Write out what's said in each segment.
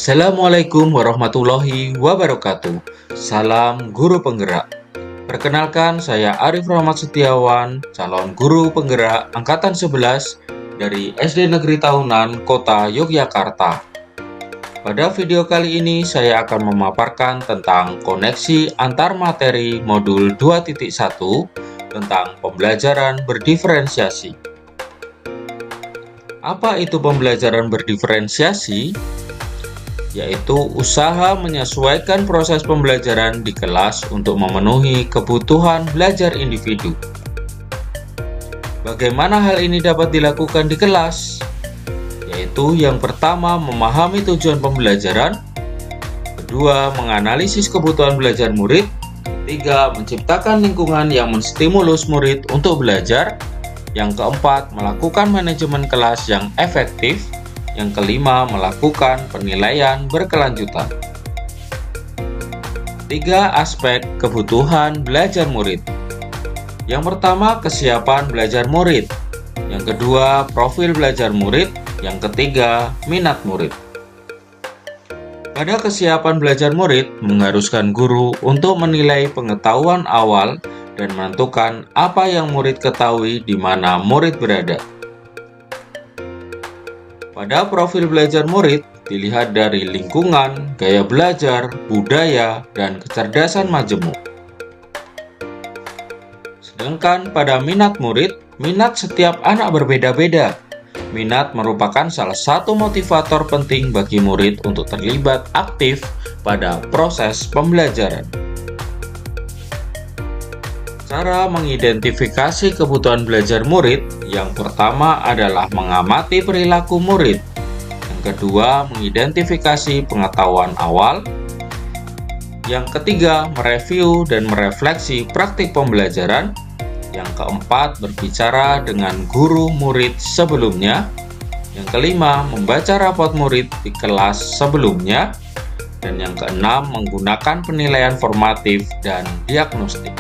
Assalamualaikum warahmatullahi wabarakatuh. Salam guru penggerak. Perkenalkan, saya Arif Rahmat Setiawan, calon guru penggerak angkatan 11 dari SD Negeri Tahunan Kota Yogyakarta. Pada video kali ini saya akan memaparkan tentang koneksi antar materi modul 2.1 tentang pembelajaran berdiferensiasi. Apa itu pembelajaran berdiferensiasi? Yaitu usaha menyesuaikan proses pembelajaran di kelas untuk memenuhi kebutuhan belajar individu. Bagaimana hal ini dapat dilakukan di kelas? Yaitu yang pertama, memahami tujuan pembelajaran, kedua, menganalisis kebutuhan belajar murid, ketiga, menciptakan lingkungan yang menstimulus murid untuk belajar, yang keempat, melakukan manajemen kelas yang efektif, yang kelima, melakukan penilaian berkelanjutan. 3 aspek kebutuhan belajar murid. Yang pertama, kesiapan belajar murid. Yang kedua, profil belajar murid. Yang ketiga, minat murid. Pada kesiapan belajar murid, mengharuskan guru untuk menilai pengetahuan awal dan menentukan apa yang murid ketahui di mana murid berada. Pada profil belajar murid, dilihat dari lingkungan, gaya belajar, budaya, dan kecerdasan majemuk. Sedangkan pada minat murid, minat setiap anak berbeda-beda. Minat merupakan salah satu motivator penting bagi murid untuk terlibat aktif pada proses pembelajaran. Cara mengidentifikasi kebutuhan belajar murid, yang pertama adalah mengamati perilaku murid. Yang kedua, mengidentifikasi pengetahuan awal. Yang ketiga, mereview dan merefleksi praktik pembelajaran. Yang keempat, berbicara dengan guru murid sebelumnya. Yang kelima, membaca rapot murid di kelas sebelumnya. Dan yang keenam, menggunakan penilaian formatif dan diagnostik.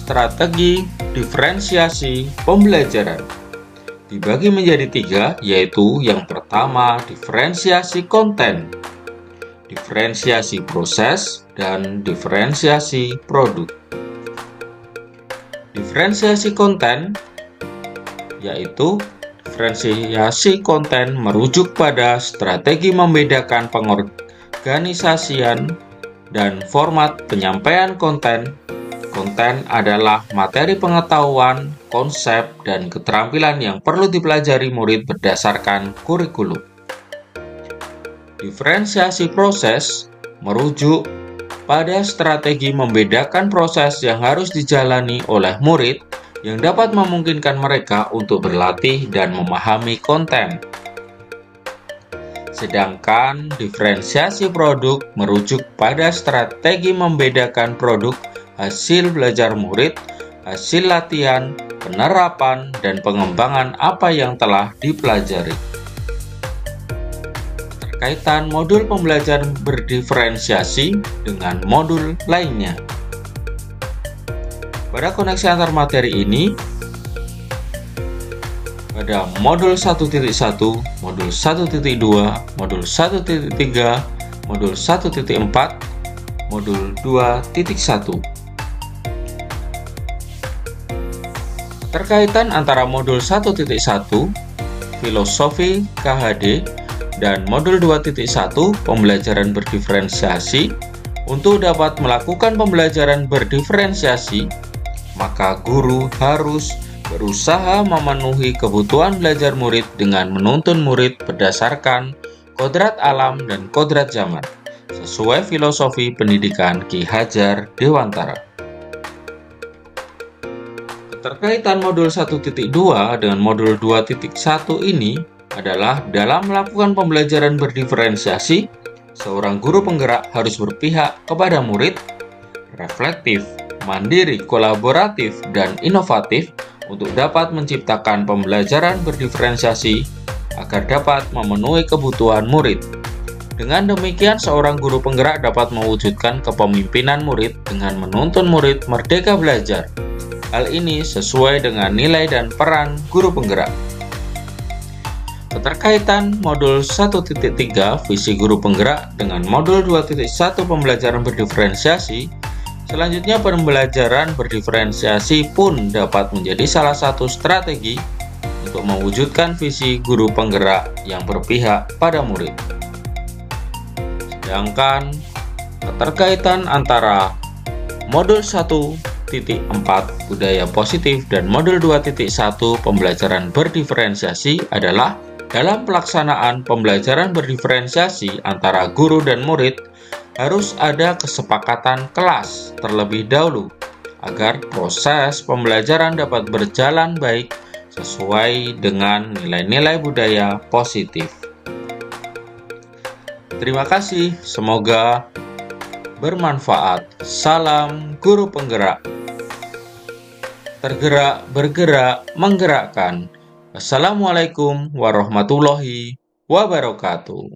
Strategi diferensiasi pembelajaran dibagi menjadi 3, yaitu yang pertama, diferensiasi konten, diferensiasi proses, dan diferensiasi produk. Diferensiasi konten yaitu diferensiasi konten merujuk pada strategi membedakan pengorganisasian dan format penyampaian konten. Konten adalah materi pengetahuan, konsep, dan keterampilan yang perlu dipelajari murid berdasarkan kurikulum. Diferensiasi proses merujuk pada strategi membedakan proses yang harus dijalani oleh murid yang dapat memungkinkan mereka untuk berlatih dan memahami konten. Sedangkan diferensiasi produk merujuk pada strategi membedakan produk hasil belajar murid, hasil latihan, penerapan, dan pengembangan apa yang telah dipelajari. Terkaitan modul pembelajaran berdiferensiasi dengan modul lainnya. Pada koneksi antar materi ini, pada modul 1.1, modul 1.2, modul 1.3, modul 1.4, modul 2.1. Terkaitan antara modul 1.1, filosofi KHD, dan modul 2.1, pembelajaran berdiferensiasi. Untuk dapat melakukan pembelajaran berdiferensiasi, maka guru harus berusaha memenuhi kebutuhan belajar murid dengan menuntun murid berdasarkan kodrat alam dan kodrat zaman, sesuai filosofi pendidikan Ki Hajar Dewantara. Terkaitan modul 1.2 dengan modul 2.1 ini adalah dalam melakukan pembelajaran berdiferensiasi, seorang guru penggerak harus berpihak kepada murid, reflektif, mandiri, kolaboratif, dan inovatif untuk dapat menciptakan pembelajaran berdiferensiasi agar dapat memenuhi kebutuhan murid. Dengan demikian, seorang guru penggerak dapat mewujudkan kepemimpinan murid dengan menuntun murid merdeka belajar. Hal ini sesuai dengan nilai dan peran guru penggerak. Keterkaitan modul 1.3 visi guru penggerak dengan modul 2.1 pembelajaran berdiferensiasi, selanjutnya pembelajaran berdiferensiasi pun dapat menjadi salah satu strategi untuk mewujudkan visi guru penggerak yang berpihak pada murid. Sedangkan keterkaitan antara modul 1.4 budaya positif dan modul 2.1 pembelajaran berdiferensiasi adalah dalam pelaksanaan pembelajaran berdiferensiasi antara guru dan murid harus ada kesepakatan kelas terlebih dahulu agar proses pembelajaran dapat berjalan baik sesuai dengan nilai-nilai budaya positif. Terima kasih, semoga bermanfaat. Salam guru penggerak. Tergerak, bergerak, menggerakkan. Assalamualaikum warahmatullahi wabarakatuh.